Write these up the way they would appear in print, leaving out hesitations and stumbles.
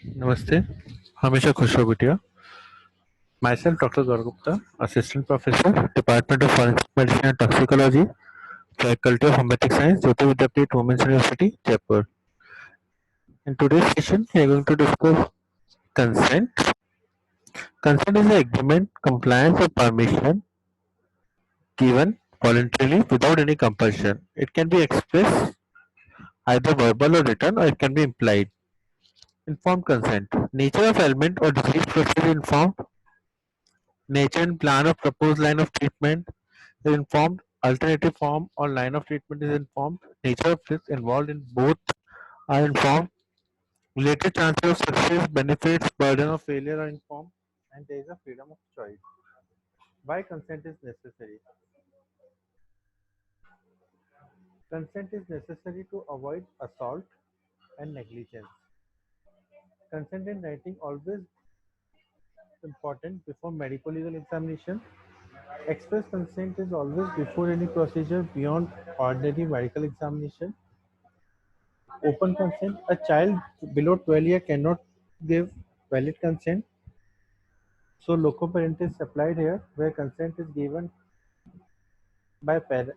Namaste. Hamisha Khushro Bhutia. Myself, Dr. Gaurav Gupta, Assistant Professor, Department of Forensic Medicine and Toxicology, Faculty of Homeopathic Science, Jyoti Vidyapeeth Women's University, Jaipur. In today's session, we are going to discuss consent. Consent is the agreement, compliance, or permission given voluntarily without any compulsion. It can be expressed either verbal or written, or it can be implied. Informed consent. Nature of ailment or disease process is informed. Nature and plan of proposed line of treatment is informed. Alternative form or line of treatment is informed. Nature of risk involved in both are informed. Related chances of success, benefits, burden of failure are informed. And there is a freedom of choice. Why consent is necessary? Consent is necessary to avoid assault and negligence. Consent in writing always important before medical legal examination. Express consent is always before any procedure beyond ordinary medical examination. Open consent. A child below 12 years cannot give valid consent. So loco parentis is applied here, where consent is given by parent.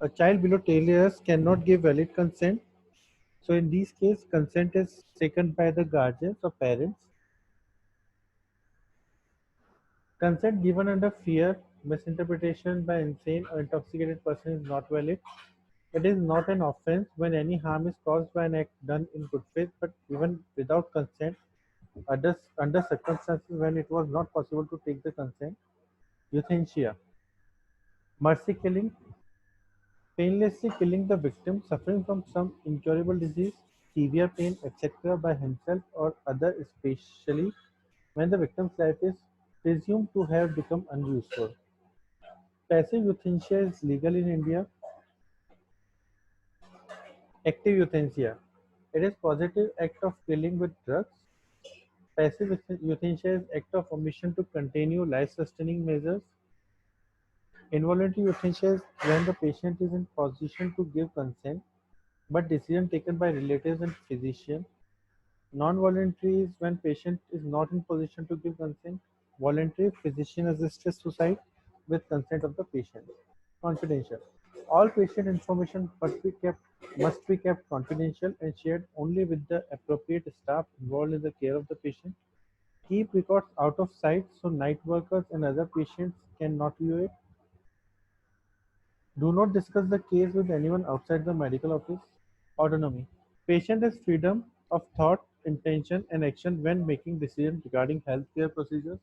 A child below 12 years cannot give valid consent. So in these cases, consent is taken by the guardians or parents. Consent given under fear, misinterpretation by insane or intoxicated person is not valid. It is not an offense when any harm is caused by an act done in good faith, but even without consent, under circumstances when it was not possible to take the consent. Euthanasia. Mercy killing, painlessly killing the victim suffering from some incurable disease, severe pain, etc. by himself or other, especially when the victim's life is presumed to have become unuseful. Passive euthanasia is legal in India. Active euthanasia. It is positive act of killing with drugs. Passive euthanasia is act of omission to continue life-sustaining measures. Involuntary euthanasia is when the patient is in position to give consent, but decision taken by relatives and physician. Non-voluntary is when patient is not in position to give consent. Voluntary physician-assisted suicide with consent of the patient. Confidential. All patient information must be kept confidential and shared only with the appropriate staff involved in the care of the patient. Keep records out of sight so night workers and other patients cannot view it. Do not discuss the case with anyone outside the medical office. Autonomy. Patient has freedom of thought, intention, and action when making decisions regarding healthcare procedures.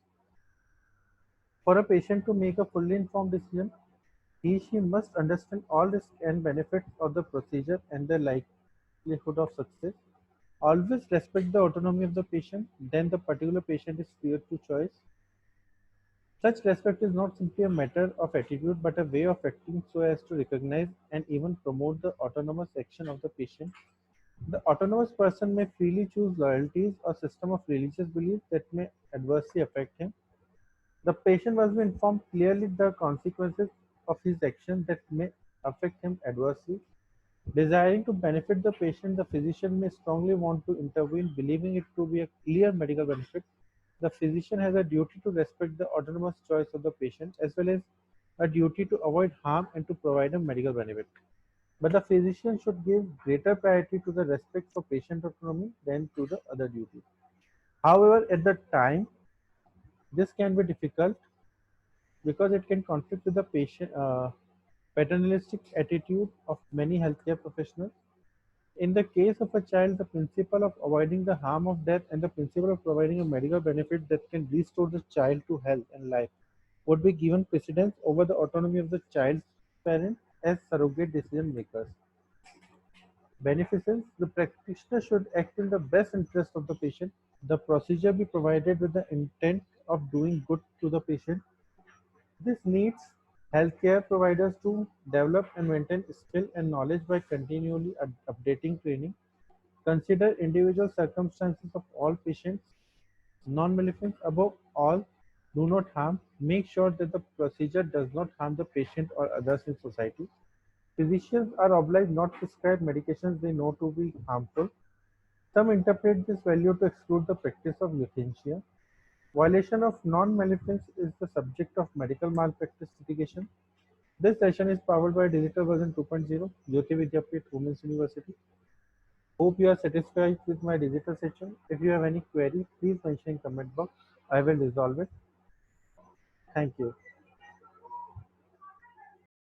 For a patient to make a fully informed decision, he/she must understand all risks and benefits of the procedure and the likelihood of success. Always respect the autonomy of the patient, then the particular patient is free to choice. Such respect is not simply a matter of attitude but a way of acting so as to recognize and even promote the autonomous action of the patient. The autonomous person may freely choose loyalties or system of religious beliefs that may adversely affect him. The patient must be informed clearly the consequences of his action that may affect him adversely. Desiring to benefit the patient, the physician may strongly want to intervene, believing it to be a clear medical benefit. The physician has a duty to respect the autonomous choice of the patient as well as a duty to avoid harm and to provide a medical benefit. But the physician should give greater priority to the respect for patient autonomy than to the other duties. However, at the time, this can be difficult because it can conflict with the paternalistic attitude of many healthcare professionals. In the case of a child, the principle of avoiding the harm of death and the principle of providing a medical benefit that can restore the child to health and life would be given precedence over the autonomy of the child's parent as surrogate decision makers. Beneficence: the practitioner should act in the best interest of the patient. The procedure be provided with the intent of doing good to the patient. This needs healthcare providers to develop and maintain skill and knowledge by continually updating training. Consider individual circumstances of all patients. Non-maleficence: above all, do not harm. Make sure that the procedure does not harm the patient or others in society. Physicians are obliged not to prescribe medications they know to be harmful. Some interpret this value to exclude the practice of euthanasia. Violation of non-maleficence is the subject of medical malpractice litigation. This session is powered by Digital Version 2.0, Jyoti Vidyapith Women's University. Hope you are satisfied with my digital session. If you have any query, please mention in comment box. I will resolve it. Thank you.